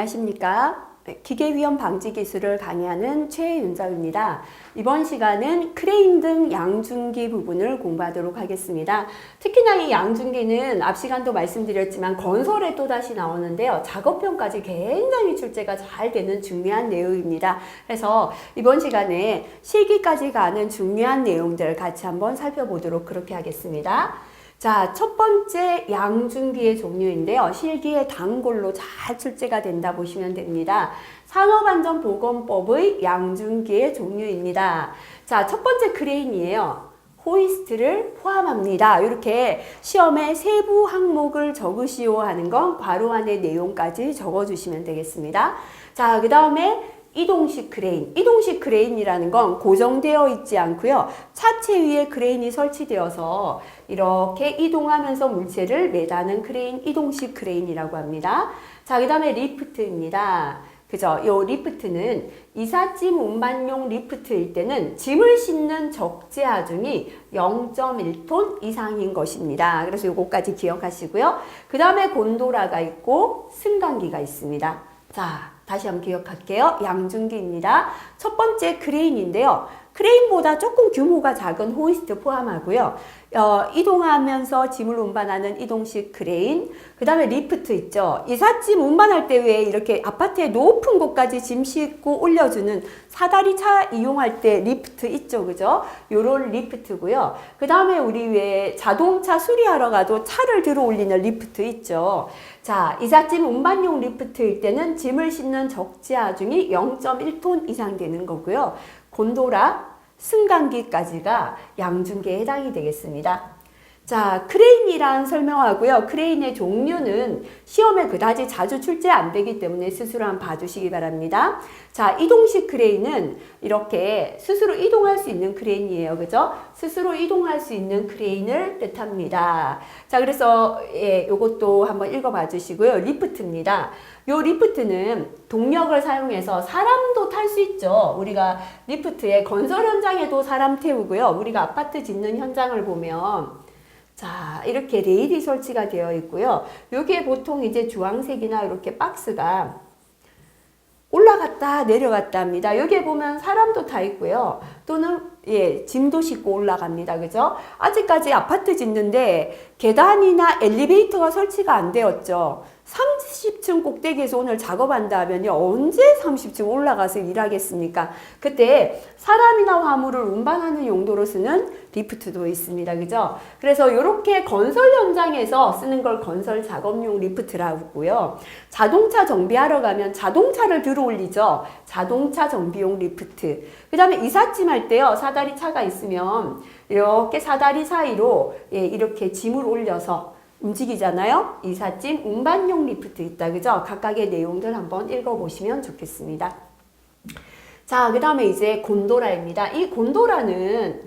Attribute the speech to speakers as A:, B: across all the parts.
A: 안녕하십니까? 기계위험 방지 기술을 강의하는 최윤정입니다. 이번 시간은 크레인 등 양중기 부분을 공부하도록 하겠습니다. 특히나 이 양중기는 앞 시간도 말씀드렸지만 건설에 또다시 나오는데요. 작업형까지 굉장히 출제가 잘 되는 중요한 내용입니다. 그래서 이번 시간에 실기까지 가는 중요한 내용들 같이 한번 살펴보도록 그렇게 하겠습니다. 자, 첫 번째 양중기의 종류인데요. 실기에 단골로 잘 출제가 된다 보시면 됩니다. 산업안전보건법의 양중기의 종류입니다. 자, 첫 번째 크레인이에요. 호이스트를 포함합니다. 이렇게 시험에 세부 항목을 적으시오 하는 건 괄호 안에 내용까지 적어주시면 되겠습니다. 자, 그 다음에 이동식 크레인. 이동식 크레인이라는 건 고정되어 있지 않고요. 차체 위에 크레인이 설치되어서 이렇게 이동하면서 물체를 매다는 크레인, 이동식 크레인이라고 합니다. 자, 그 다음에 리프트입니다. 그죠? 요 리프트는 이삿짐 운반용 리프트일 때는 짐을 싣는 적재 하중이 0.1톤 이상인 것입니다. 그래서 요거까지 기억하시고요. 그 다음에 곤도라가 있고 승강기가 있습니다. 자, 다시 한번 기억할게요. 양중기입니다. 첫 번째 크레인인데요. 크레인보다 조금 규모가 작은 호이스트 포함하고요. 이동하면서 짐을 운반하는 이동식 크레인, 그 다음에 리프트 있죠. 이삿짐 운반할 때 왜 이렇게 아파트의 높은 곳까지 짐 싣고 올려주는 사다리 차 이용할 때 리프트 있죠, 그죠? 요런 리프트고요. 그 다음에 우리 왜 자동차 수리하러 가도 차를 들어 올리는 리프트 있죠. 자, 이삿짐 운반용 리프트일 때는 짐을 싣는 적재 하중이 0.1톤 이상 되는 거고요. 곤도라, 승강기까지가 양중기에 해당이 되겠습니다. 자, 크레인이란 설명하고요. 크레인의 종류는 시험에 그다지 자주 출제 안 되기 때문에 스스로 한번 봐주시기 바랍니다. 자, 이동식 크레인은 이렇게 스스로 이동할 수 있는 크레인이에요. 그죠? 스스로 이동할 수 있는 크레인을 뜻합니다. 자, 그래서 요것도 한번 읽어봐 주시고요. 리프트입니다. 요 리프트는 동력을 사용해서 사람도 탈 수 있죠. 우리가 리프트에 건설 현장에도 사람 태우고요. 우리가 아파트 짓는 현장을 보면 자, 이렇게 레일이 설치가 되어 있고요. 여기에 보통 이제 주황색이나 이렇게 박스가 올라갔다 내려갔다 합니다. 여기에 보면 사람도 타 있고요. 또는 짐도 싣고 올라갑니다. 그죠? 아직까지 아파트 짓는데 계단이나 엘리베이터가 설치가 안 되었죠. 30층 꼭대기에서 오늘 작업한다 하면 언제 30층 올라가서 일하겠습니까? 그때 사람이나 화물을 운반하는 용도로 쓰는 리프트도 있습니다. 그죠? 그래서 이렇게 건설 현장에서 쓰는 걸 건설 작업용 리프트라고 하고요. 자동차 정비하러 가면 자동차를 들어 올리죠. 자동차 정비용 리프트. 그 다음에 이삿짐 할 때요. 사다리 차가 있으면 이렇게 사다리 사이로 이렇게 짐을 올려서 움직이잖아요. 이삿짐 운반용 리프트 있다. 그죠? 각각의 내용들 한번 읽어보시면 좋겠습니다. 자, 그 다음에 이제 곤도라입니다. 이 곤도라는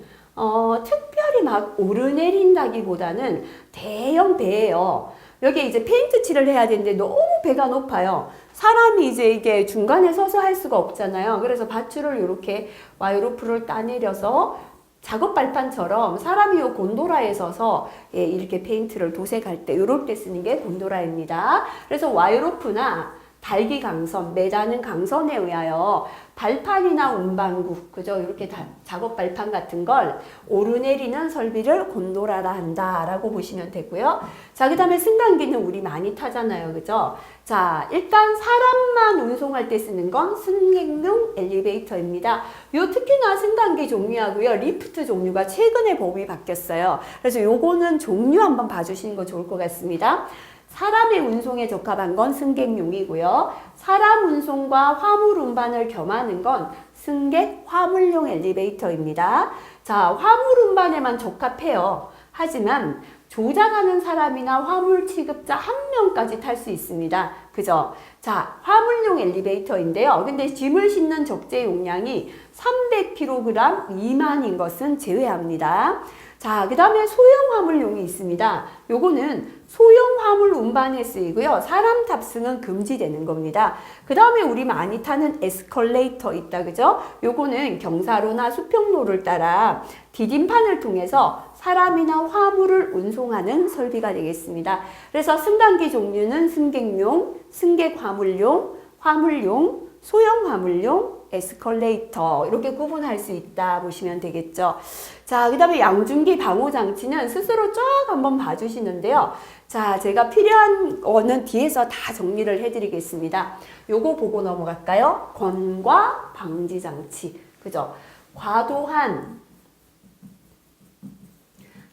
A: 특별히 막 오르내린다기보다는 대형 배예요. 여기에 이제 페인트 칠을 해야 되는데 너무 배가 높아요. 사람이 이제 이게 중간에 서서 할 수가 없잖아요. 그래서 밧줄을 이렇게 와이로프를 따내려서 작업 발판처럼 사람이 요 곤도라에 서서 이렇게 페인트를 도색할 때 이럴 때 쓰는 게 곤도라입니다. 그래서 와이로프나 달기 강선, 매다는 강선에 의하여 발판이나 운반구, 그죠? 이렇게 작업 발판 같은 걸 오르내리는 설비를 곤도라라 한다라고 보시면 되고요. 자, 그 다음에 승강기는 우리 많이 타잖아요. 그죠? 자, 일단 사람만 운송할 때 쓰는 건 승객용 엘리베이터입니다. 요 특히나 승강기 종류하고요. 리프트 종류가 최근에 법이 바뀌었어요. 그래서 요거는 종류 한번 봐주시는 거 좋을 것 같습니다. 사람의 운송에 적합한 건 승객용이고요. 사람 운송과 화물 운반을 겸하는 건 승객 화물용 엘리베이터입니다. 자, 화물 운반에만 적합해요. 하지만 조작하는 사람이나 화물 취급자 한 명까지 탈 수 있습니다. 그죠? 자, 화물용 엘리베이터인데요. 근데 짐을 싣는 적재 용량이 300kg 미만인 것은 제외합니다. 자, 그 다음에 소형 화물용이 있습니다. 요거는 소형 화물 운반에 쓰이고요. 사람 탑승은 금지되는 겁니다. 그 다음에 우리 많이 타는 에스컬레이터 있다, 그죠? 요거는 경사로나 수평로를 따라 디딤판을 통해서 사람이나 화물을 운송하는 설비가 되겠습니다. 그래서 승강기 종류는 승객용, 승객 화물용, 화물용, 소형 화물용, 에스컬레이터 이렇게 구분할 수 있다 보시면 되겠죠. 자, 그 다음에 양중기 방호장치는 스스로 쫙 한번 봐주시는데요. 자, 제가 필요한 거는 뒤에서 다 정리를 해드리겠습니다. 요거 보고 넘어갈까요? 권과 방지장치. 그죠? 과도한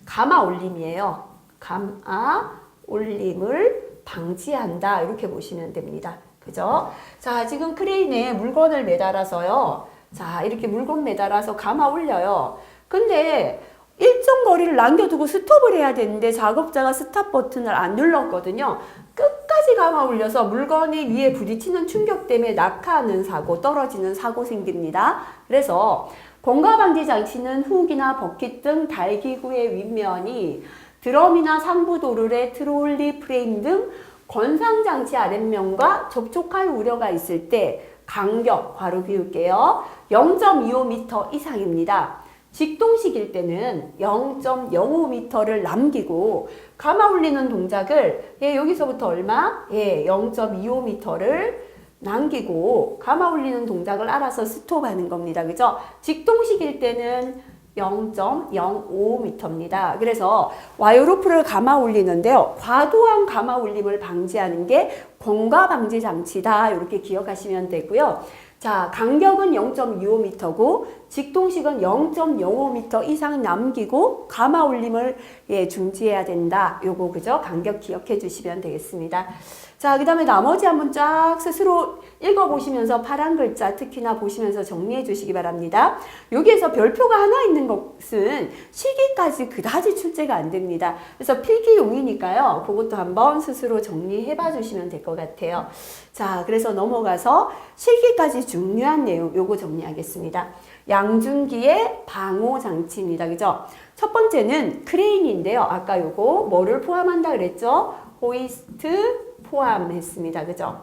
A: 가마 올림이에요. 가마 올림을 방지한다. 이렇게 보시면 됩니다. 그죠? 자, 지금 크레인에 물건을 매달아서요. 자, 이렇게 물건 매달아서 감아 올려요. 근데 일정 거리를 남겨두고 스톱을 해야 되는데 작업자가 스탑 버튼을 안 눌렀거든요. 끝까지 감아 올려서 물건이 위에 부딪히는 충격 때문에 낙하하는 사고, 떨어지는 사고 생깁니다. 그래서 공가 방지 장치는 훅이나 버킷 등 달기구의 윗면이 드럼이나 상부 도르래, 트롤리 프레임 등 건상장치 아랫면과 접촉할 우려가 있을 때 간격, 괄호 비울게요. 0.25m 이상입니다. 직동식일 때는 0.05m를 남기고 감아 올리는 동작을 여기서부터 얼마? 0.25m를 남기고 감아 올리는 동작을 알아서 스톱하는 겁니다. 그죠? 직동식일 때는 0.05m입니다. 그래서 와이어로프를 감아 올리는데요. 과도한 감아 올림을 방지하는 게 공가 방지 장치다. 이렇게 기억하시면 되고요. 자, 간격은 0.25m고 직동식은 0.05m 이상 남기고 감아 올림을 중지해야 된다. 요거 그죠? 간격 기억해 주시면 되겠습니다. 자, 그 다음에 나머지 한번 쫙 스스로 읽어보시면서 파란 글자 특히나 보시면서 정리해 주시기 바랍니다. 여기에서 별표가 하나 있는 것은 실기까지 그다지 출제가 안 됩니다. 그래서 필기용이니까요. 그것도 한번 스스로 정리해 봐 주시면 될 것 같아요. 자, 그래서 넘어가서 실기까지 중요한 내용 요거 정리하겠습니다. 양중기의 방호 장치입니다. 그죠? 첫 번째는 크레인인데요. 아까 요거 뭐를 포함한다 그랬죠? 호이스트 포함했습니다. 그죠?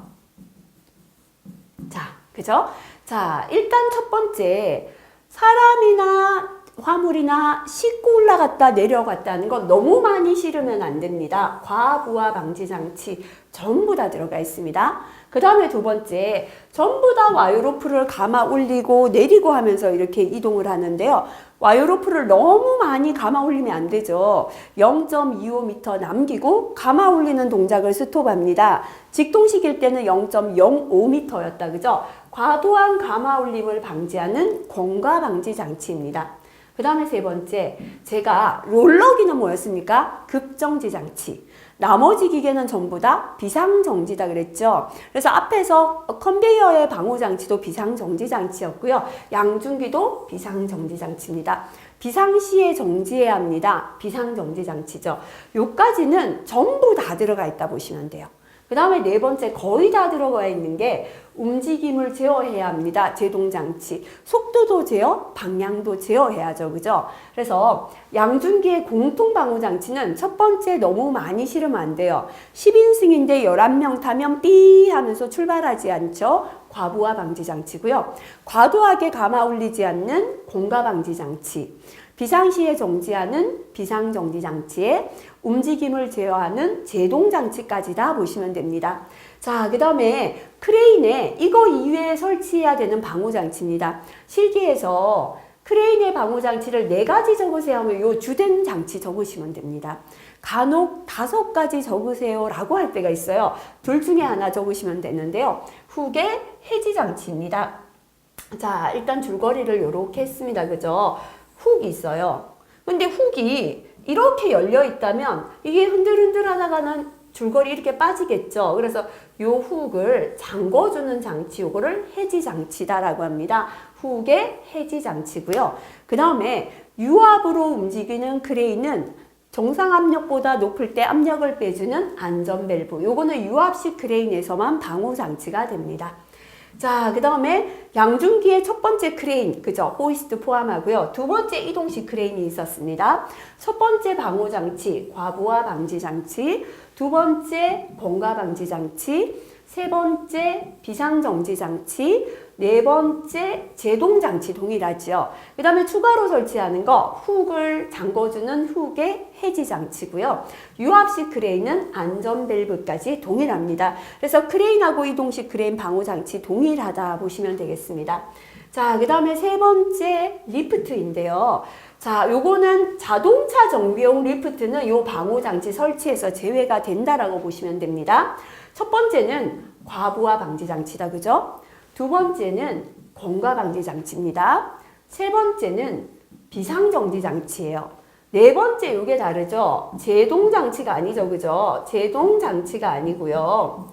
A: 자, 그죠? 자, 일단 첫 번째, 사람이나 화물이나 싣고 올라갔다 내려갔다는 건 너무 많이 실으면 안 됩니다. 과부하 방지 장치 전부 다 들어가 있습니다. 그 다음에 두 번째, 전부 다 와이어로프를 감아 올리고 내리고 하면서 이렇게 이동을 하는데요. 와이어로프를 너무 많이 감아 올리면 안 되죠. 0.25m 남기고 감아 올리는 동작을 스톱합니다. 직동식일 때는 0.05m였다. 그죠? 과도한 감아 올림을 방지하는 공가 방지 장치입니다. 그 다음에 세 번째, 제가 롤러기는 뭐였습니까? 급정지 장치. 나머지 기계는 전부 다 비상정지다 그랬죠. 그래서 앞에서 컨베이어의 방호장치도 비상정지장치였고요. 양중기도 비상정지장치입니다. 비상시에 정지해야 합니다. 비상정지장치죠. 요까지는 전부 다 들어가 있다 보시면 돼요. 그 다음에 네 번째, 거의 다 들어가 있는 게 움직임을 제어해야 합니다. 제동장치. 속도도 제어, 방향도 제어해야죠. 그죠? 그래서 양중기의 공통방호장치는 첫 번째 너무 많이 실으면 안 돼요. 10인승인데 11명 타면 삐 하면서 출발하지 않죠. 과부하 방지장치고요. 과도하게 감아 올리지 않는 공가 방지장치. 비상시에 정지하는 비상정지장치에 움직임을 제어하는 제동장치까지다 보시면 됩니다. 자, 그 다음에 크레인에 이거 이외에 설치해야 되는 방호장치입니다. 실기에서 크레인의 방호장치를 4가지 적으세요 하면 요 주된 장치 적으시면 됩니다. 간혹 5가지 적으세요 라고 할 때가 있어요. 둘 중에 하나 적으시면 되는데요. 훅의 해지장치입니다. 자, 일단 줄거리를 이렇게 했습니다. 그죠? 훅이 있어요. 근데 훅이 이렇게 열려 있다면 이게 흔들흔들 하다가는 줄거리 이렇게 빠지겠죠. 그래서 요 훅을 잠궈주는 장치, 요거를 해지 장치다라고 합니다. 훅의 해지 장치고요. 그 다음에 유압으로 움직이는 크레인은 정상 압력보다 높을 때 압력을 빼주는 안전 밸브. 요거는 유압식 크레인에서만 방호 장치가 됩니다. 자, 그 다음에 양중기의 첫 번째 크레인, 그죠? 호이스트 포함하고요. 두 번째 이동식 크레인이 있었습니다. 첫 번째 방호장치, 과부하 방지장치, 두 번째 공가 방지장치, 세 번째 비상정지장치, 네 번째 제동장치 동일하죠. 그 다음에 추가로 설치하는 거 훅을 잠궈주는 훅의 해지장치고요. 유압식 크레인은 안전밸브까지 동일합니다. 그래서 크레인하고 이동식 크레인 방호장치 동일하다 보시면 되겠습니다. 자, 그 다음에 세 번째 리프트인데요. 자, 요거는 자동차 정비용 리프트는 요 방호장치 설치에서 제외가 된다라고 보시면 됩니다. 첫 번째는 과부하 방지 장치다, 그죠? 두 번째는 공과 방지 장치입니다. 세 번째는 비상정지 장치예요. 네 번째 요게 다르죠? 제동 장치가 아니죠, 그죠? 제동 장치가 아니고요.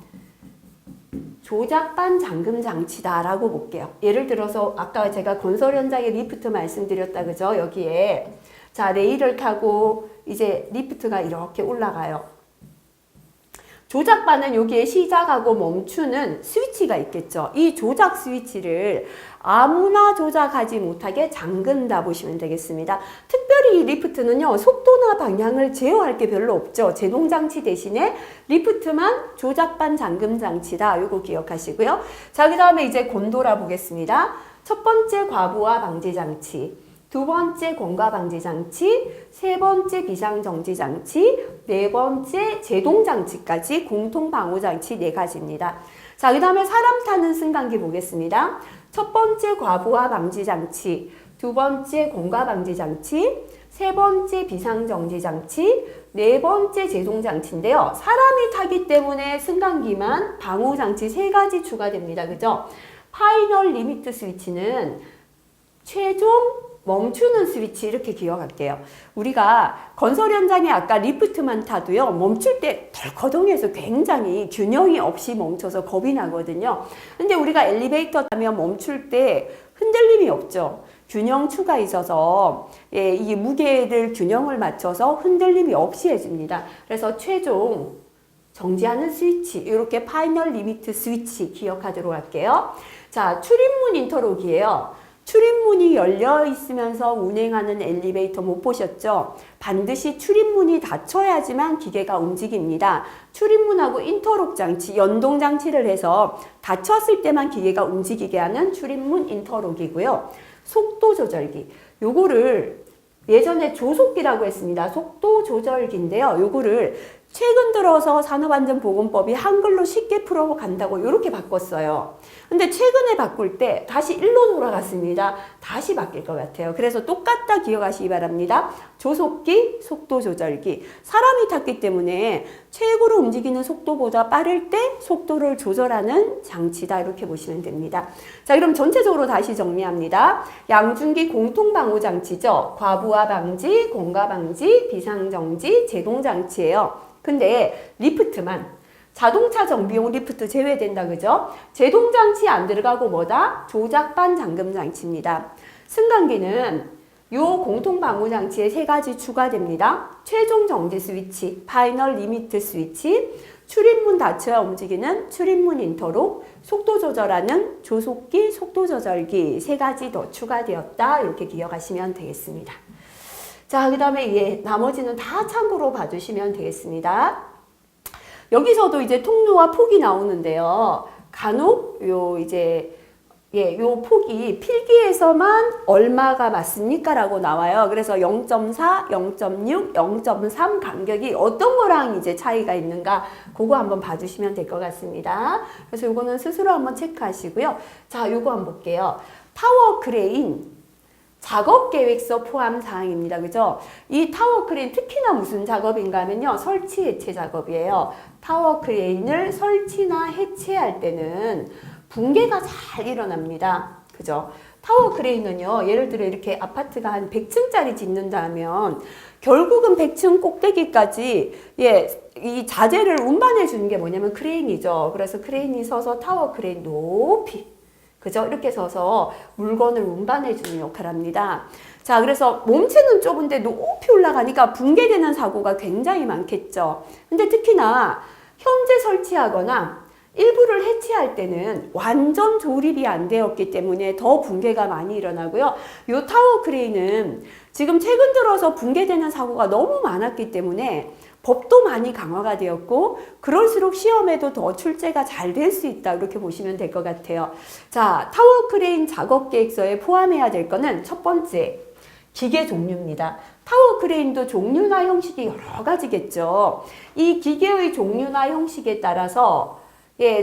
A: 조작반 잠금 장치다라고 볼게요. 예를 들어서 아까 제가 건설 현장에 리프트 말씀드렸다, 그죠? 여기에 자, 레일을 타고 이제 리프트가 이렇게 올라가요. 조작반은 여기에 시작하고 멈추는 스위치가 있겠죠. 이 조작 스위치를 아무나 조작하지 못하게 잠근다 보시면 되겠습니다. 특별히 이 리프트는요, 속도나 방향을 제어할 게 별로 없죠. 제동장치 대신에 리프트만 조작반 잠금 장치다. 요거 기억하시고요. 자, 그 다음에 이제 곤돌아 보겠습니다. 첫 번째 과부하 방지 장치, 두 번째 공과 방지 장치, 세 번째 비상 정지 장치, 네 번째 제동 장치까지 공통 방호 장치 네 가지입니다. 자, 그 다음에 사람 타는 승강기 보겠습니다. 첫 번째 과부하 방지 장치, 두 번째 공과 방지 장치, 세 번째 비상 정지 장치, 네 번째 제동 장치인데요. 사람이 타기 때문에 승강기만 방호 장치 세 가지 추가됩니다. 그죠? 파이널 리미트 스위치는 최종 멈추는 스위치 이렇게 기억할게요. 우리가 건설 현장에 아까 리프트만 타도요, 멈출 때 덜커덩해서 굉장히 균형이 없이 멈춰서 겁이 나거든요. 근데 우리가 엘리베이터 타면 멈출 때 흔들림이 없죠. 균형추가 있어서 예, 이 무게를 균형을 맞춰서 흔들림이 없이 해줍니다. 그래서 최종 정지하는 스위치, 이렇게 파이널 리미트 스위치 기억하도록 할게요. 자, 출입문 인터록이에요. 출입문이 열려 있으면서 운행하는 엘리베이터 못 보셨죠? 반드시 출입문이 닫혀야지만 기계가 움직입니다. 출입문하고 인터록 장치, 연동 장치를 해서 닫혔을 때만 기계가 움직이게 하는 출입문 인터록이고요. 속도 조절기, 요거를 예전에 조속기라고 했습니다. 속도 조절기인데요. 요거를 최근 들어서 산업안전보건법이 한글로 쉽게 풀어간다고 이렇게 바꿨어요. 근데 최근에 바꿀 때 다시 일로 돌아갔습니다. 다시 바뀔 것 같아요. 그래서 똑같다 기억하시기 바랍니다. 조속기, 속도 조절기. 사람이 탔기 때문에 최고로 움직이는 속도보다 빠를 때 속도를 조절하는 장치다. 이렇게 보시면 됩니다. 자, 그럼 전체적으로 다시 정리합니다. 양중기 공통방호장치죠. 과부하 방지, 공가 방지, 비상정지, 제동장치예요. 근데 리프트만 자동차 정비용 리프트 제외된다, 그죠? 제동장치 안 들어가고 뭐다? 조작반 잠금장치입니다. 승강기는 요 공통방호장치에 세 가지 추가됩니다. 최종 정지 스위치, 파이널 리미트 스위치, 출입문 닫혀야 움직이는 출입문 인터록, 속도 조절하는 조속기, 속도 조절기 세 가지 더 추가되었다. 이렇게 기억하시면 되겠습니다. 자, 그 다음에 나머지는 다 참고로 봐주시면 되겠습니다. 여기서도 이제 통로와 폭이 나오는데요. 간혹 요 폭이 필기에서만 얼마가 맞습니까? 라고 나와요. 그래서 0.4, 0.6, 0.3 간격이 어떤 거랑 이제 차이가 있는가 그거 한번 봐주시면 될 것 같습니다. 그래서 요거는 스스로 한번 체크하시고요. 자, 요거 한번 볼게요. 타워 크레인 작업 계획서 포함 사항입니다. 그죠? 이 타워 크레인 특히나 무슨 작업인가 하면요. 설치 해체 작업이에요. 타워 크레인을 설치나 해체할 때는 붕괴가 잘 일어납니다. 그죠? 타워 크레인은요. 예를 들어 이렇게 아파트가 한 100층짜리 짓는다면 결국은 100층 꼭대기까지 이 자재를 운반해 주는 게 뭐냐면 크레인이죠. 그래서 크레인이 서서 타워 크레인 높이 그죠? 이렇게 서서 물건을 운반해주는 역할을 합니다. 자, 그래서 몸체는 좁은데 높이 올라가니까 붕괴되는 사고가 굉장히 많겠죠. 근데 특히나 현재 설치하거나 일부를 해체할 때는 완전 조립이 안 되었기 때문에 더 붕괴가 많이 일어나고요. 이 타워 크레인은 지금 최근 들어서 붕괴되는 사고가 너무 많았기 때문에 법도 많이 강화가 되었고 그럴수록 시험에도 더 출제가 잘 될 수 있다 이렇게 보시면 될 것 같아요. 자, 타워 크레인 작업 계획서에 포함해야 될 거는 첫 번째 기계 종류입니다. 타워 크레인도 종류나 형식이 여러 가지겠죠. 이 기계의 종류나 형식에 따라서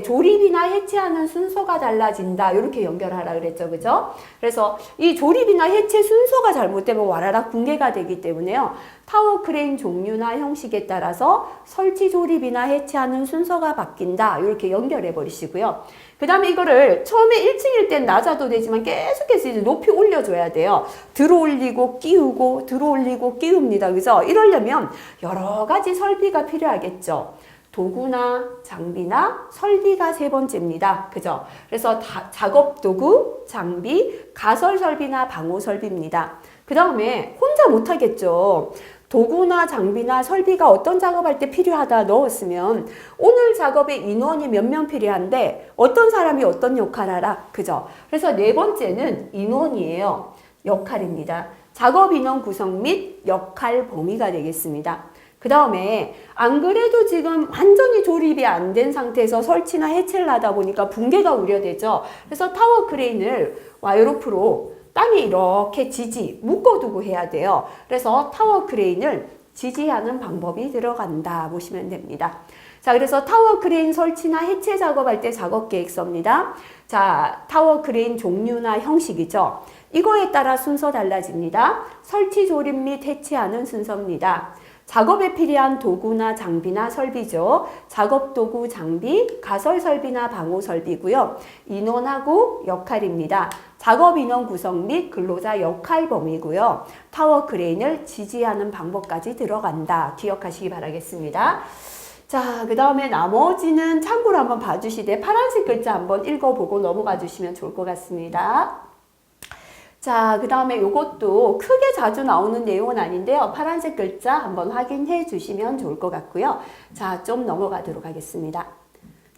A: 조립이나 해체하는 순서가 달라진다. 이렇게 연결하라 그랬죠. 그죠? 그래서 이 조립이나 해체 순서가 잘못되면 와라락 붕괴가 되기 때문에요. 타워 크레인 종류나 형식에 따라서 설치 조립이나 해체하는 순서가 바뀐다. 이렇게 연결해 버리시고요. 그 다음에 이거를 처음에 1층일 땐 낮아도 되지만 계속해서 이제 높이 올려줘야 돼요. 들어 올리고 끼우고 들어 올리고 끼웁니다. 그죠? 이러려면 여러 가지 설비가 필요하겠죠. 도구나 장비나 설비가 세 번째입니다. 그죠? 그래서 작업 도구, 장비, 가설 설비나 방호 설비입니다. 그 다음에 혼자 못하겠죠. 도구나 장비나 설비가 어떤 작업할 때 필요하다 넣었으면 오늘 작업에 인원이 몇 명 필요한데 어떤 사람이 어떤 역할을 하라. 그죠? 그래서 네 번째는 인원이에요. 역할입니다. 작업 인원 구성 및 역할 범위가 되겠습니다. 그 다음에 안 그래도 지금 완전히 조립이 안 된 상태에서 설치나 해체를 하다 보니까 붕괴가 우려되죠. 그래서 타워 크레인을 와이로프로 땅에 이렇게 묶어두고 해야 돼요. 그래서 타워 크레인을 지지하는 방법이 들어간다 보시면 됩니다. 자, 그래서 타워 크레인 설치나 해체 작업할 때 작업 계획서입니다. 자, 타워 크레인 종류나 형식이죠. 이거에 따라 순서 달라집니다. 설치 조립 및 해체하는 순서입니다. 작업에 필요한 도구나 장비나 설비죠. 작업 도구, 장비, 가설 설비나 방호 설비고요. 인원하고 역할입니다. 작업 인원 구성 및 근로자 역할 범위고요. 타워 크레인을 지지하는 방법까지 들어간다. 기억하시기 바라겠습니다. 자, 그 다음에 나머지는 참고로 한번 봐주시되 파란색 글자 한번 읽어보고 넘어가 주시면 좋을 것 같습니다. 자, 그 다음에 이것도 크게 자주 나오는 내용은 아닌데요. 파란색 글자 한번 확인해 주시면 좋을 것 같고요. 자, 좀 넘어가도록 하겠습니다.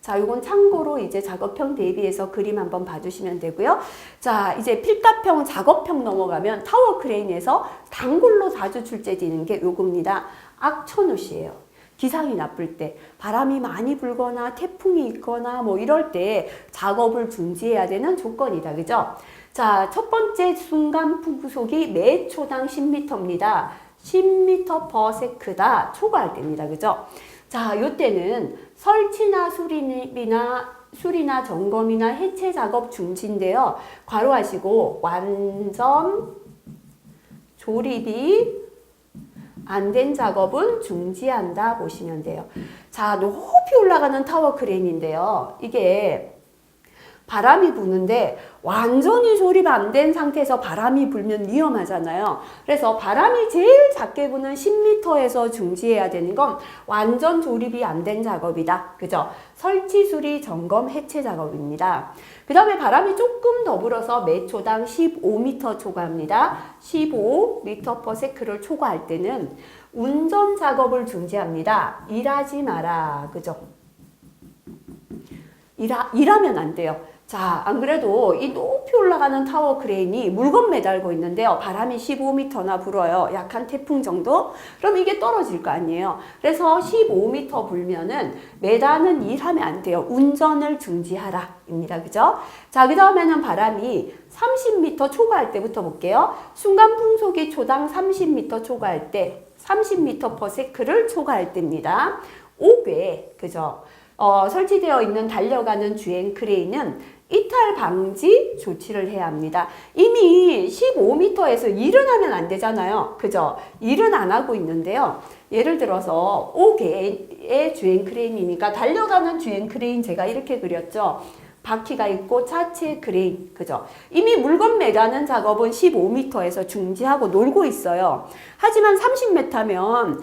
A: 자, 이건 참고로 이제 작업형 대비해서 그림 한번 봐주시면 되고요. 자, 이제 필갑형, 작업형 넘어가면 타워 크레인에서 단골로 자주 출제되는 게 요겁니다. 악천후시예요. 기상이 나쁠 때, 바람이 많이 불거나 태풍이 있거나 뭐 이럴 때 작업을 중지해야 되는 조건이다. 그죠? 자, 첫 번째 순간 풍속이 매 초당 10m입니다. 10m/s다. 초과할 때입니다. 그죠? 자, 요때는 설치나 수리나 점검이나 해체 작업 중지인데요. 괄호하시고 완전 조립이 안 된 작업은 중지한다 보시면 돼요. 자, 높이 올라가는 타워 크레인인데요. 이게 바람이 부는데 완전히 조립 안 된 상태에서 바람이 불면 위험하잖아요. 그래서 바람이 제일 작게 부는 10m에서 중지해야 되는 건 완전 조립이 안 된 작업이다. 그죠? 설치, 수리, 점검, 해체 작업입니다. 그 다음에 바람이 조금 더 불어서 매 초당 15m 초과합니다. 15m/s를 초과할 때는 운전 작업을 중지합니다. 일하지 마라. 그죠? 일하면 안 돼요. 자, 안 그래도 이 높이 올라가는 타워 크레인이 물건 매달고 있는데요. 바람이 15m나 불어요. 약한 태풍 정도? 그럼 이게 떨어질 거 아니에요. 그래서 15m 불면은 매다는 일하면 안 돼요. 운전을 중지하라. 입니다. 그죠? 자, 그 다음에는 바람이 30m 초과할 때부터 볼게요. 순간 풍속이 초당 30m 초과할 때, 30m/s를 초과할 때입니다. 5궤, 그죠? 설치되어 있는 달려가는 주행 크레인은 이탈 방지 조치를 해야 합니다. 이미 15m에서 일은 하면 안 되잖아요. 그죠? 일은 안 하고 있는데요. 예를 들어서 5개의 주행 크레인이니까 달려가는 주행 크레인 제가 이렇게 그렸죠. 바퀴가 있고 차체 크레인, 그죠? 이미 물건 매다는 작업은 15m에서 중지하고 놀고 있어요. 하지만 30m면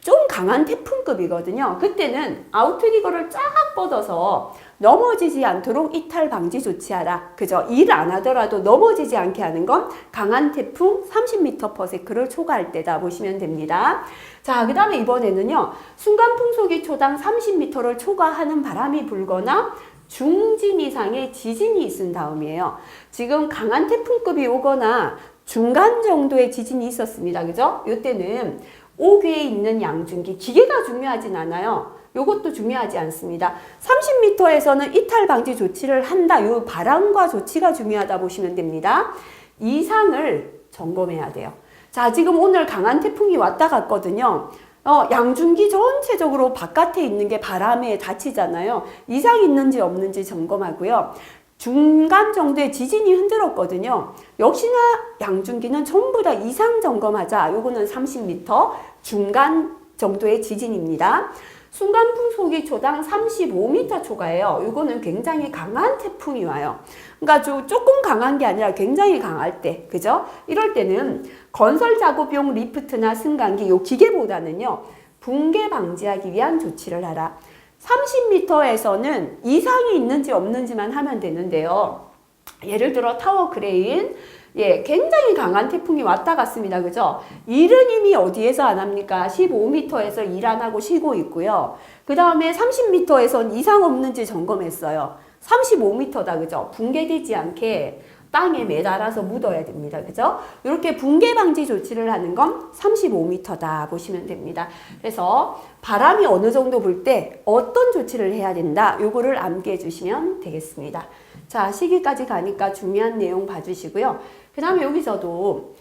A: 좀 강한 태풍급이거든요. 그때는 아웃트리거를 쫙 뻗어서 넘어지지 않도록 이탈 방지 조치하라. 그죠? 일 안 하더라도 넘어지지 않게 하는 건 강한 태풍 30m/s를 초과할 때다 보시면 됩니다. 자, 그 다음에 이번에는요. 순간 풍속이 초당 30m를 초과하는 바람이 불거나 중진 이상의 지진이 있은 다음이에요. 지금 강한 태풍급이 오거나 중간 정도의 지진이 있었습니다. 그죠? 이때는 옥외에 있는 양중기, 기계가 중요하진 않아요. 요것도 중요하지 않습니다. 30m에서는 이탈 방지 조치를 한다. 요 바람과 조치가 중요하다 보시면 됩니다. 이상을 점검해야 돼요. 자, 지금 오늘 강한 태풍이 왔다 갔거든요. 양중기 전체적으로 바깥에 있는 게 바람에 닫히잖아요. 이상 있는지 없는지 점검하고요. 중간 정도의 지진이 흔들었거든요. 역시나 양중기는 전부 다 이상 점검하자. 요거는 30m 중간 정도의 지진입니다. 순간 풍속이 초당 35m 초과예요. 이거는 굉장히 강한 태풍이 와요. 그러니까 조금 강한 게 아니라 굉장히 강할 때, 그죠? 이럴 때는 건설 작업용 리프트나 승강기, 요 기계보다는요, 붕괴 방지하기 위한 조치를 하라. 30m에서는 이상이 있는지 없는지만 하면 되는데요. 예를 들어 타워 크레인, 굉장히 강한 태풍이 왔다 갔습니다. 그죠? 일은 이미 어디에서 안 합니까? 15m에서 일 안 하고 쉬고 있고요. 그 다음에 30m에선 이상 없는지 점검했어요. 35m다. 그죠? 붕괴되지 않게 땅에 매달아서 묻어야 됩니다. 그죠? 이렇게 붕괴 방지 조치를 하는 건 35m다 보시면 됩니다. 그래서 바람이 어느 정도 불 때 어떤 조치를 해야 된다. 요거를 암기해 주시면 되겠습니다. 자, 시기까지 가니까 중요한 내용 봐주시고요. 그 다음에 여기서도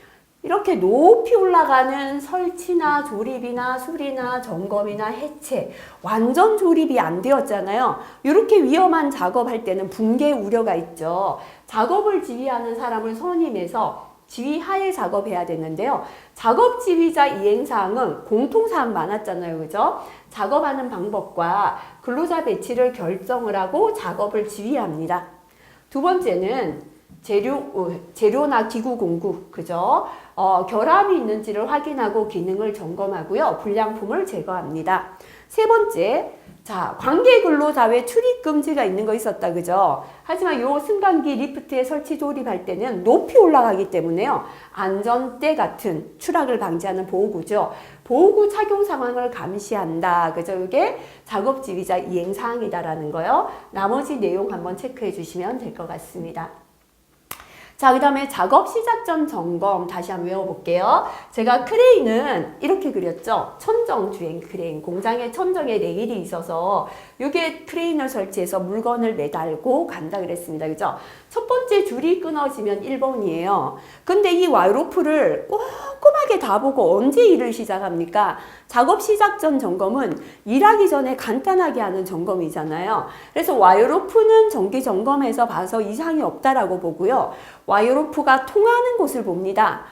A: 이렇게 높이 올라가는 설치나 조립이나 수리나 점검이나 해체, 완전 조립이 안 되었잖아요. 이렇게 위험한 작업할 때는 붕괴 우려가 있죠. 작업을 지휘하는 사람을 선임해서 지휘하에 작업해야 되는데요. 작업 지휘자 이행사항은 공통사항 많았잖아요. 그죠? 작업하는 방법과 근로자 배치를 결정을 하고 작업을 지휘합니다. 두 번째는 재료나 기구 공급, 그죠? 결함이 있는지를 확인하고 기능을 점검하고요. 불량품을 제거합니다. 세 번째, 자, 관계 근로자 외 출입 금지가 있는 거 있었다, 그죠? 하지만 요 승강기 리프트에 설치 조립할 때는 높이 올라가기 때문에요. 안전대 같은 추락을 방지하는 보호구죠. 보호구 착용 상황을 감시한다, 그죠? 이게 작업 지휘자 이행 사항이다라는 거요. 나머지 내용 한번 체크해 주시면 될 것 같습니다. 자, 그 다음에 작업 시작 전 점검 다시 한번 외워볼게요. 제가 크레인은 이렇게 그렸죠. 천정 주행 크레인. 공장에 천정에 레일이 있어서 이게 크레인을 설치해서 물건을 매달고 간다 그랬습니다. 그죠? 첫 번째 줄이 끊어지면 1번이에요. 근데 이 와이로프를 꼼꼼하게 다 보고 언제 일을 시작합니까? 작업 시작 전 점검은 일하기 전에 간단하게 하는 점검이잖아요. 그래서 와이로프는 정기 점검해서 봐서 이상이 없다라고 보고요. 와이로프가 통하는 곳을 봅니다.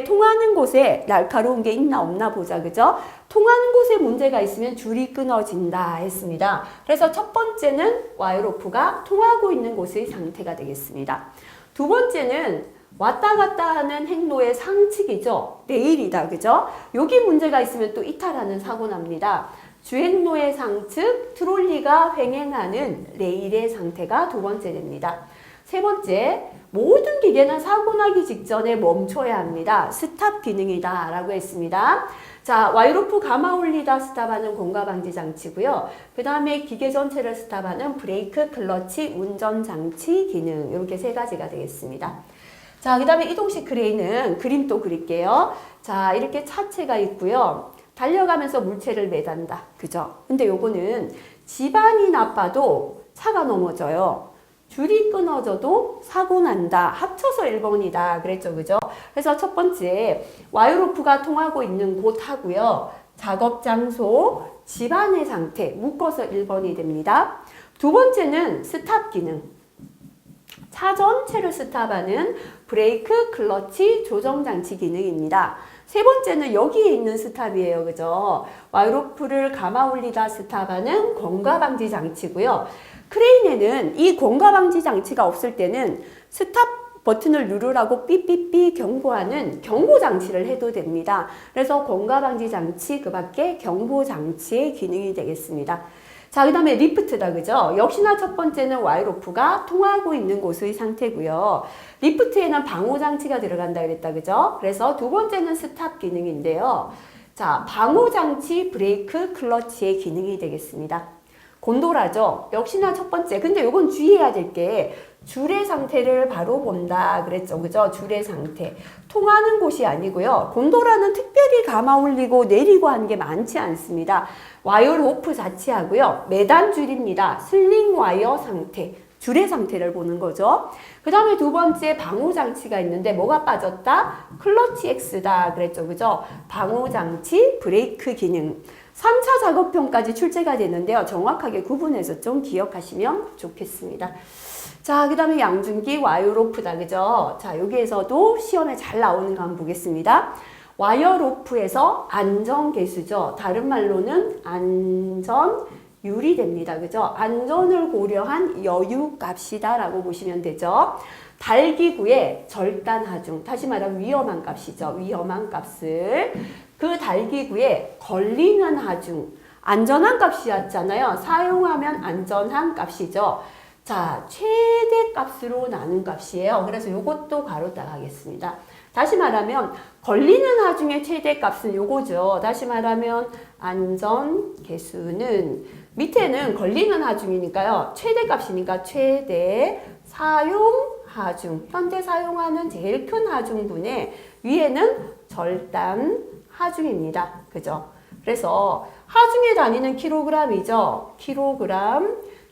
A: 통하는 곳에 날카로운 게 있나 없나 보자, 그죠? 통하는 곳에 문제가 있으면 줄이 끊어진다 했습니다. 그래서 첫 번째는 와이로프가 통하고 있는 곳의 상태가 되겠습니다. 두 번째는 왔다 갔다 하는 행로의 상측이죠. 레일이다, 그죠? 여기 문제가 있으면 또 이탈하는 사고 납니다. 주행로의 상측, 트롤리가 횡행하는 레일의 상태가 두 번째 됩니다. 세 번째, 모든 기계는 사고 나기 직전에 멈춰야 합니다. 스탑 기능이다 라고 했습니다. 자, 와이로프 감아 올리다 스탑하는 공가 방지 장치고요. 그 다음에 기계 전체를 스탑하는 브레이크, 클러치, 운전 장치 기능, 이렇게 세 가지가 되겠습니다. 자, 그 다음에 이동식 크레인은 그림 또 그릴게요. 자, 이렇게 차체가 있고요. 달려가면서 물체를 매단다. 그죠? 근데 요거는 지반이 나빠도 차가 넘어져요. 줄이 끊어져도 사고 난다. 합쳐서 1번이다. 그랬죠. 그죠? 그래서 첫 번째, 와이로프가 통하고 있는 곳 하고요. 작업 장소, 집안의 상태, 묶어서 1번이 됩니다. 두 번째는 스탑 기능. 차 전체를 스탑하는 브레이크, 클러치, 조정 장치 기능입니다. 세 번째는 여기에 있는 스탑이에요. 그죠? 와이로프를 감아 올리다 스탑하는 공가 방지 장치고요. 크레인에는 이 공가 방지 장치가 없을 때는 스탑 버튼을 누르라고 삐삐삐 경고하는 경보 장치를 해도 됩니다. 그래서 공가 방지 장치 그 밖에 경보 장치의 기능이 되겠습니다. 자, 그 다음에 리프트다, 그죠? 역시나 첫 번째는 와이로프가 통하고 있는 곳의 상태고요. 리프트에는 방호 장치가 들어간다 그랬다, 그죠? 그래서 두 번째는 스탑 기능인데요. 자, 방호 장치, 브레이크, 클러치의 기능이 되겠습니다. 곤도라죠. 역시나 첫 번째. 근데 이건 주의해야 될 게 줄의 상태를 바로 본다 그랬죠. 그죠? 줄의 상태. 통하는 곳이 아니고요. 곤도라는 특별히 감아 올리고 내리고 하는 게 많지 않습니다. 와이어 로프 자체하고요. 매단 줄입니다. 슬링 와이어 상태. 줄의 상태를 보는 거죠. 그 다음에 두 번째 방호장치가 있는데 뭐가 빠졌다? 클러치 X다 그랬죠. 그죠? 방호장치, 브레이크 기능. 3차 작업편까지 출제가 되는데요. 정확하게 구분해서 좀 기억하시면 좋겠습니다. 자, 그 다음에 양준기 와이어 로프다. 그죠? 자, 여기에서도 시험에 잘 나오는 거 한번 보겠습니다. 와이어 로프에서 안전계수죠. 다른 말로는 안전 유리됩니다. 그죠? 안전을 고려한 여유값이다라고 보시면 되죠. 달기구의 절단 하중, 다시 말하면 위험한 값이죠. 위험한 값을 그 달기구에 걸리는 하중, 안전한 값이었잖아요. 사용하면 안전한 값이죠. 자, 최대 값으로 나눈 값이에요. 그래서 이것도 가로따 하겠습니다. 다시 말하면 걸리는 하중의 최대 값은 요거죠. 다시 말하면 안전 계수는 밑에는 걸리는 하중이니까요. 최대 값이니까 최대 사용 하중. 현재 사용하는 제일 큰 하중분의 위에는 절단 하중입니다. 그죠? 그래서 하중의 단위는 킬로그램이죠.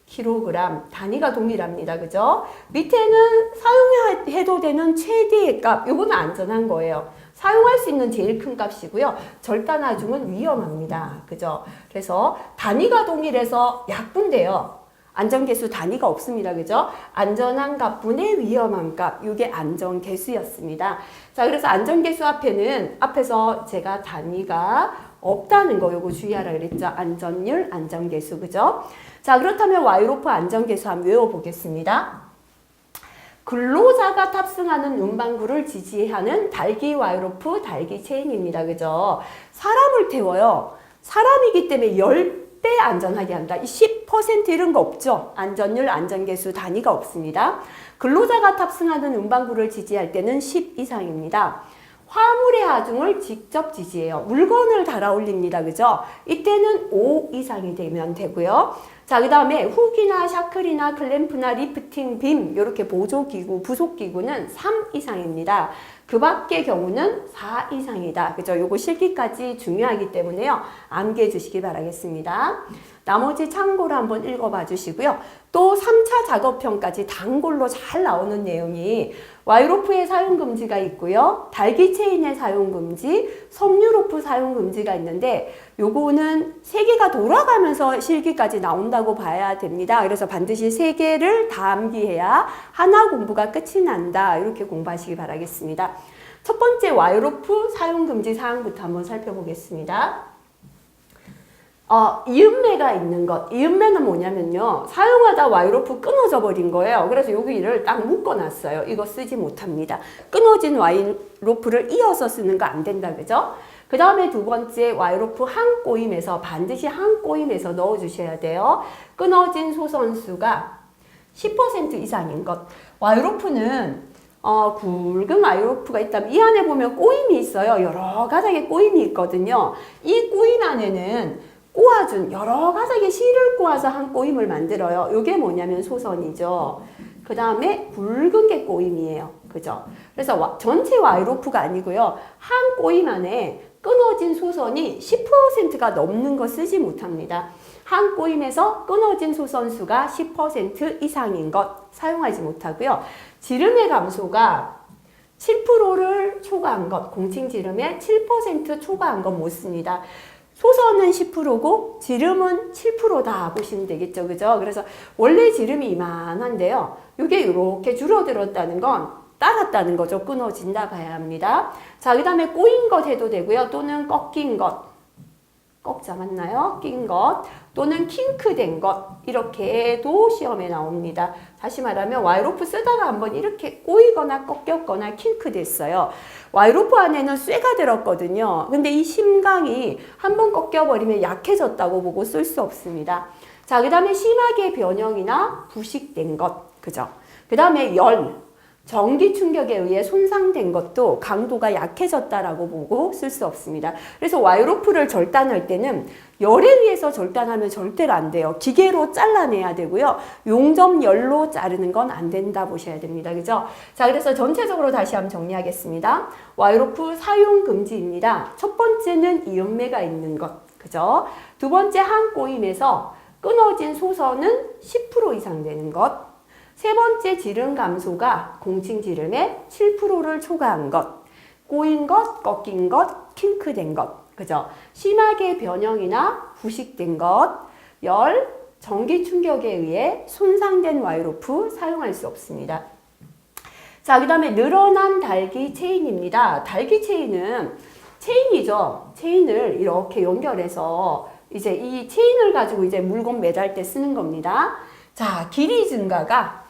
A: 킬로그램 단위가 동일합니다. 그죠? 밑에는 사용해도 되는 최대의 값, 요거는 안전한 거예요. 사용할 수 있는 제일 큰 값이고요. 절단 하중은 위험합니다. 그죠? 그래서 단위가 동일해서 약분돼요. 안전계수 단위가 없습니다. 그죠? 안전한 값분의 위험한 값, 이게 안전계수였습니다. 자, 그래서 안전계수 앞에서 제가 단위가 없다는 거 요거 주의하라 그랬죠? 안전율, 안전계수, 그죠? 자, 그렇다면 와이로프 안전계수 한번 외워보겠습니다. 근로자가 탑승하는 운반구를 지지하는 달기 와이로프, 달기 체인입니다. 그죠? 사람을 태워요. 사람이기 때문에 10배 안전하게 한다. 이 10% 이런 거 없죠? 안전율, 안전계수 단위가 없습니다. 근로자가 탑승하는 운반구를 지지할 때는 10 이상입니다. 화물의 하중을 직접 지지해요. 물건을 달아 올립니다. 그죠? 이때는 5 이상이 되면 되고요. 자, 그 다음에 훅이나 샤클이나 클램프나 리프팅 빔 이렇게 보조기구, 부속기구는 3 이상입니다. 그 밖의 경우는 4 이상이다. 그죠? 요거 실기까지 중요하기 때문에요. 암기해 주시기 바라겠습니다. 나머지 참고로 한번 읽어봐 주시고요. 또 3차 작업편까지 단골로 잘 나오는 내용이 와이로프의 사용금지가 있고요. 달기 체인의 사용금지, 섬유로프 사용금지가 있는데 요거는 3개가 돌아가면서 실기까지 나온다고 봐야 됩니다. 그래서 반드시 3개를 다 암기해야 하나 공부가 끝이 난다. 이렇게 공부하시기 바라겠습니다. 첫 번째 와이로프 사용금지 사항부터 한번 살펴보겠습니다. 이음매가 있는 것. 이음매는 뭐냐면요. 사용하다 와이로프 끊어져 버린 거예요. 그래서 여기를 딱 묶어놨어요. 이거 쓰지 못합니다. 끊어진 와이로프를 이어서 쓰는 거 안 된다. 그죠? 그 다음에 두 번째 와이로프 한 꼬임에서 반드시 한 꼬임에서 넣어주셔야 돼요. 끊어진 소선수가 10% 이상인 것. 와이로프는 굵은 와이로프가 있다면 이 안에 보면 꼬임이 있어요. 여러 가닥의 꼬임이 있거든요. 이 꼬임 안에는 꼬아준 여러 가닥의 실을 꼬아서 한 꼬임을 만들어요. 이게 뭐냐면 소선이죠. 그 다음에 굵은 게 꼬임이에요. 그죠? 그래서 전체 와이로프가 아니고요. 한 꼬임 안에 끊어진 소선이 10%가 넘는 거 쓰지 못합니다. 한 꼬임에서 끊어진 소선 수가 10% 이상인 것 사용하지 못하고요. 지름의 감소가 7%를 초과한 것, 공칭지름의 7% 초과한 것 못 씁니다. 소선은 10%고 지름은 7%다 보시면 되겠죠. 그죠? 그래서 원래 지름이 이만한데요. 이게 이렇게 줄어들었다는 건 따랐다는 거죠. 끊어진다 봐야 합니다. 자, 그 다음에 꼬인 것 해도 되고요. 또는 꺾인 것. 꺾자 맞나요? 낀 것. 또는 킹크된 것. 이렇게도 시험에 나옵니다. 다시 말하면 와이로프 쓰다가 한번 이렇게 꼬이거나 꺾였거나 킹크됐어요. 와이로프 안에는 쇠가 들었거든요. 근데 이 심강이 한번 꺾여버리면 약해졌다고 보고 쓸 수 없습니다. 자, 그 다음에 심하게 변형이나 부식된 것. 그죠? 그 다음에 열. 전기 충격에 의해 손상된 것도 강도가 약해졌다라고 보고 쓸 수 없습니다. 그래서 와이로프를 절단할 때는 열에 의해서 절단하면 절대로 안 돼요. 기계로 잘라내야 되고요. 용접열로 자르는 건 안 된다 보셔야 됩니다. 그죠? 자, 그래서 전체적으로 다시 한번 정리하겠습니다. 와이로프 사용 금지입니다. 첫 번째는 이음매가 있는 것. 그죠? 두 번째, 한 꼬임에서 끊어진 소선은 10% 이상 되는 것. 세 번째, 지름 감소가 공칭 지름의 7%를 초과한 것. 꼬인 것, 꺾인 것, 킹크된 것. 그죠? 심하게 변형이나 부식된 것. 열, 전기 충격에 의해 손상된 와이로프 사용할 수 없습니다. 자, 그 다음에 늘어난 달기 체인입니다. 달기 체인은 체인이죠. 체인을 이렇게 연결해서 이제 이 체인을 가지고 이제 물건 매달 때 쓰는 겁니다. 자, 길이 증가가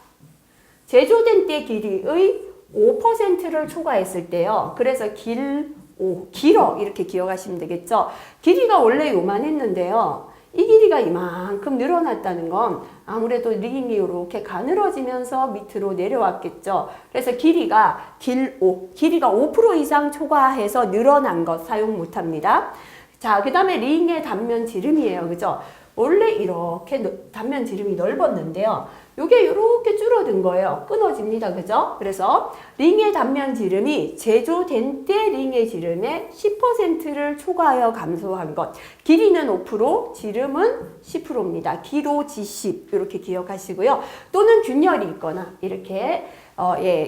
A: 제조된 때 길이의 5%를 초과했을 때요. 그래서 길어 이렇게 기억하시면 되겠죠. 길이가 원래 요만했는데요. 이 길이가 이만큼 늘어났다는 건 아무래도 링이 이렇게 가늘어지면서 밑으로 내려왔겠죠. 그래서 길이가 5% 이상 초과해서 늘어난 것 사용 못합니다. 자, 그 다음에 링의 단면 지름이에요. 그죠? 원래 이렇게 단면 지름이 넓었는데요. 요게 이렇게 줄어든 거예요. 끊어집니다. 그죠? 그래서 링의 단면 지름이 제조된 때 링의 지름의 10%를 초과하여 감소한 것. 길이는 5%, 지름은 10%입니다. 기로 G10 이렇게 기억하시고요. 또는 균열이 있거나 이렇게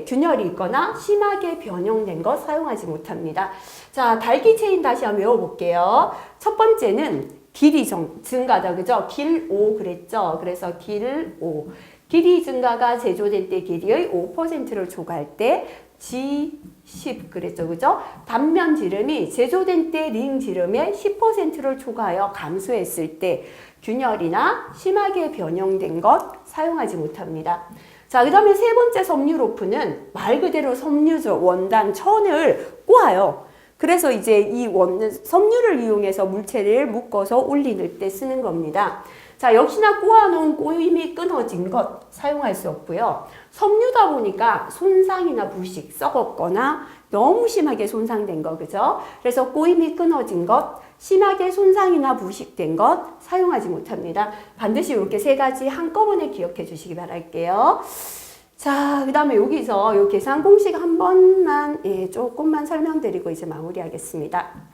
A: 균열이 있거나 심하게 변형된 것 사용하지 못합니다. 자, 달기 체인 다시 한번 외워볼게요. 첫 번째는 길이 증가다. 그죠? 길 5 그랬죠? 그래서 길 5. 길이 증가가 제조될 때 길이의 5%를 초과할 때 G10 그랬죠. 그죠? 단면 지름이 제조된 때 링 지름의 10%를 초과하여 감소했을 때 균열이나 심하게 변형된 것 사용하지 못합니다. 자, 그 다음에 세 번째 섬유로프는 말 그대로 섬유죠. 원단 천을 꼬아요. 그래서 이제 이 섬유를 이용해서 물체를 묶어서 올리는 때 쓰는 겁니다. 자, 역시나 꼬아놓은 꼬임이 끊어진 것 사용할 수 없고요. 섬유다 보니까 손상이나 부식, 썩었거나 너무 심하게 손상된 거, 그죠? 그래서 꼬임이 끊어진 것, 심하게 손상이나 부식된 것 사용하지 못합니다. 반드시 이렇게 세 가지 한꺼번에 기억해 주시기 바랄게요. 자, 그 다음에 여기서 이 계산 공식 한 번만, 조금만 설명드리고 이제 마무리하겠습니다.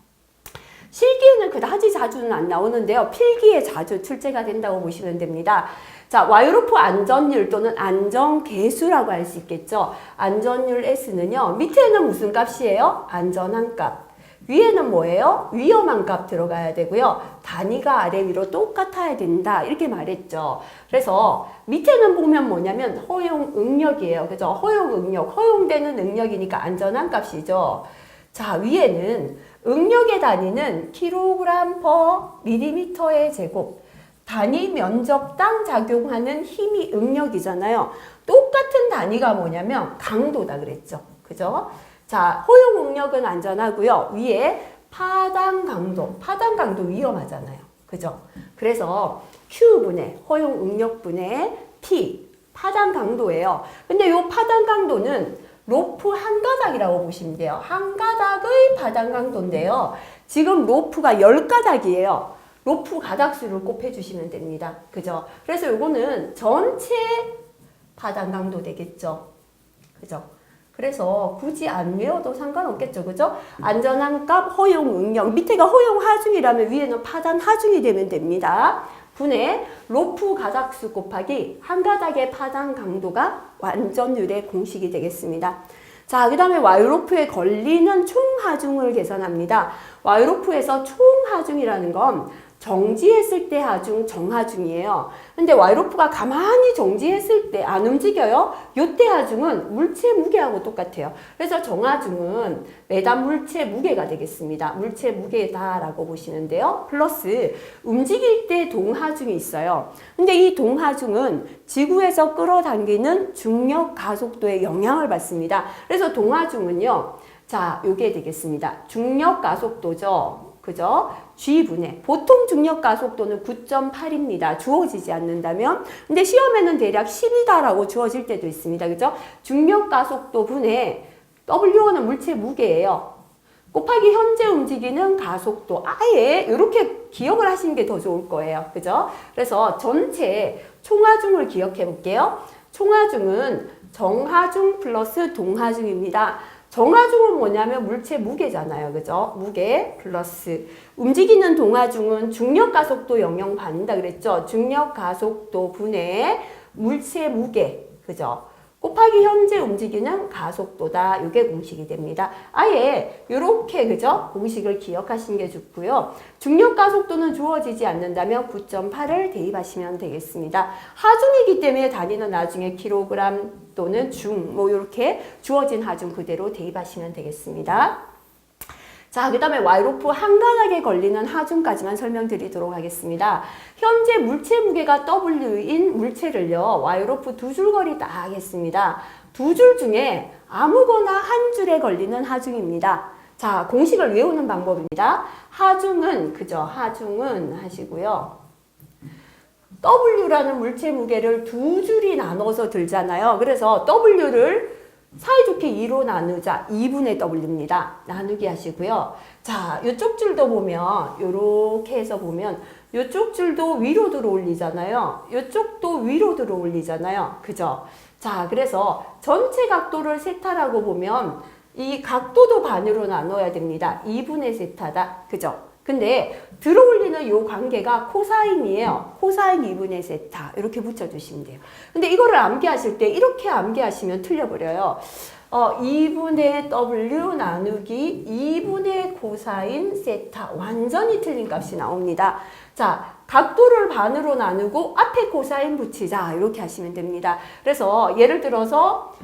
A: 실기에는 그다지 자주는 안 나오는데요. 필기에 자주 출제가 된다고 보시면 됩니다. 자, 와이로프 안전율 또는 안전계수라고 할 수 있겠죠. 안전율 S는요. 밑에는 무슨 값이에요? 안전한 값. 위에는 뭐예요? 위험한 값 들어가야 되고요. 단위가 아래 위로 똑같아야 된다. 이렇게 말했죠. 그래서 밑에는 보면 뭐냐면 허용 응력이에요. 그죠? 허용 응력. 허용되는 능력이니까 안전한 값이죠. 자, 위에는 응력의 단위는 kg per 밀리미터의 제곱. 단위 면적당 작용하는 힘이 응력이잖아요. 똑같은 단위가 뭐냐면 강도다 그랬죠. 그죠? 자, 허용 응력은 안전하고요. 위에 파당 강도 위험하잖아요. 그죠? 그래서 Q분의 허용 응력분의 P, 파당 강도예요. 근데 이 파당 강도는 로프 한 가닥이라고 보시면 돼요. 한 가닥의 파당 강도인데요. 지금 로프가 10가닥이에요. 로프 가닥수를 곱해주시면 됩니다. 그죠? 그래서 이거는 전체 파당 강도 되겠죠. 그죠? 그래서 굳이 안 외워도 상관없겠죠. 그죠? 안전한 값, 허용 응력. 밑에가 허용 하중이라면 위에는 파단 하중이 되면 됩니다. 분의 로프 가닥수 곱하기 한 가닥의 파단 강도가 완전율의 공식이 되겠습니다. 자, 그 다음에 와이로프에 걸리는 총 하중을 계산합니다. 와이로프에서 총 하중이라는 건 정지했을 때 하중, 정하중이에요. 근데 와이로프가 가만히 정지했을 때 안 움직여요. 요때 하중은 물체 무게하고 똑같아요. 그래서 정하중은 매단 물체 무게가 되겠습니다. 물체 무게다라고 보시는데요. 플러스 움직일 때 동하중이 있어요. 근데 이 동하중은 지구에서 끌어당기는 중력 가속도에 영향을 받습니다. 그래서 동하중은요. 자, 요게 되겠습니다. 중력 가속도죠. 그죠? G분의 보통 중력 가속도는 9.8입니다. 주어지지 않는다면. 근데 시험에는 대략 10이다라고 주어질 때도 있습니다. 그죠? 중력 가속도 분의 W는 물체 무게예요. 곱하기 현재 움직이는 가속도. 아예 이렇게 기억을 하시는 게 더 좋을 거예요. 그죠? 그래서 전체 총하중을 기억해 볼게요. 총하중은 정하중 플러스 동하중입니다. 정하중은 뭐냐면 물체 무게잖아요. 그죠? 무게 플러스 움직이는 동하중은 중력 가속도 영향 받는다 그랬죠? 중력 가속도 분의 물체 무게. 그죠? 곱하기 현재 움직이는 가속도다. 이게 공식이 됩니다. 아예 이렇게 그죠? 공식을 기억하시는 게 좋고요. 중력 가속도는 주어지지 않는다면 9.8을 대입하시면 되겠습니다. 하중이기 때문에 단위는 나중에 킬로그램 또는 중 뭐 이렇게 주어진 하중 그대로 대입하시면 되겠습니다. 자, 그 다음에 Y로프 한가닥에 걸리는 하중까지만 설명드리도록 하겠습니다. 현재 물체 무게가 W인 물체를요, Y로프 두 줄 거리 딱 하겠습니다. 두 줄 중에 아무거나 한 줄에 걸리는 하중입니다. 자, 공식을 외우는 방법입니다. 하중은, 그죠? 하중은 하시고요. W라는 물체 무게를 두 줄이 나눠서 들잖아요. 그래서 W를 사이좋게 2로 나누자. 2분의 W입니다. 나누기 하시고요. 자, 이쪽 줄도 보면 이렇게 해서 보면 이쪽 줄도 위로 들어 올리잖아요. 이쪽도 위로 들어 올리잖아요. 그죠? 자, 그래서 전체 각도를 세타라고 보면 이 각도도 반으로 나눠야 됩니다. 2분의 세타다. 그죠? 근데 들어 올리는 이 관계가 코사인이에요. 코사인 2분의 세타 이렇게 붙여주시면 돼요. 근데 이거를 암기하실 때 이렇게 암기하시면 틀려버려요. 2분의 W 나누기 2분의 코사인 세타 완전히 틀린 값이 나옵니다. 자, 각도를 반으로 나누고 앞에 코사인 붙이자 이렇게 하시면 됩니다. 그래서 예를 들어서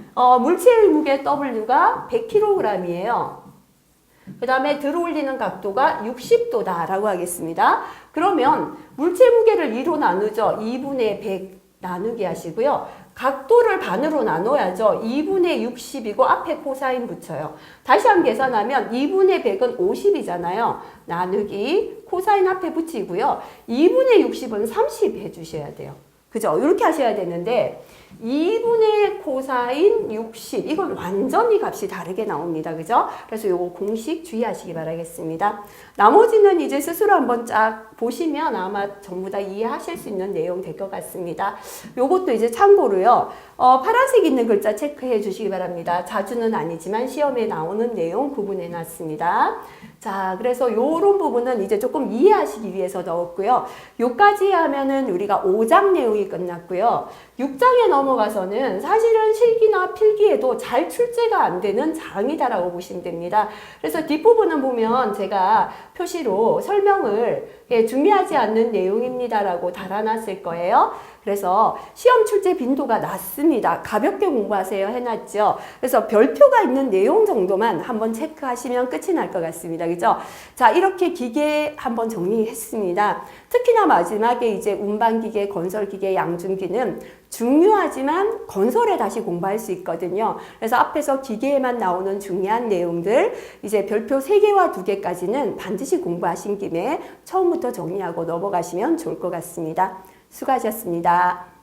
A: 물체의 무게 W가 100kg이에요. 그 다음에 들어올리는 각도가 60도다 라고 하겠습니다. 그러면 물체 무게를 2로 나누죠. 2분의 100 나누기 하시고요. 각도를 반으로 나눠야죠. 2분의 60이고 앞에 코사인 붙여요. 다시 한번 계산하면 2분의 100은 50이잖아요. 나누기 코사인 앞에 붙이고요. 2분의 60은 30 해주셔야 돼요. 그죠? 이렇게 하셔야 되는데 2분의 코사인 60 이건 완전히 값이 다르게 나옵니다. 그죠? 그래서 요거 공식 주의하시기 바라겠습니다. 나머지는 이제 스스로 한번 쫙 보시면 아마 전부 다 이해하실 수 있는 내용 될 것 같습니다. 요것도 이제 참고로요. 파란색 있는 글자 체크해 주시기 바랍니다. 자주는 아니지만 시험에 나오는 내용 구분해 놨습니다. 자, 그래서 요런 부분은 이제 조금 이해하시기 위해서 넣었고요. 요까지 하면은 우리가 5장 내용이 끝났고요. 6장에 넘어가서는 사실은 실기나 필기에도 잘 출제가 안 되는 장이다라고 보시면 됩니다. 그래서 뒷부분은 보면 제가 표시로 설명을 중요하지 않는 내용입니다라고 달아놨을 거예요. 그래서 시험 출제 빈도가 낮습니다. 가볍게 공부하세요 해놨죠. 그래서 별표가 있는 내용 정도만 한번 체크하시면 끝이 날 것 같습니다. 그죠? 자, 이렇게 기계 한번 정리했습니다. 특히나 마지막에 이제 운반기계, 건설기계, 양중기는 중요하지만 건설에 다시 공부할 수 있거든요. 그래서 앞에서 기계에만 나오는 중요한 내용들 이제 별표 3개와 2개까지는 반드시 공부하신 김에 처음부터 정리하고 넘어가시면 좋을 것 같습니다. 수고하셨습니다.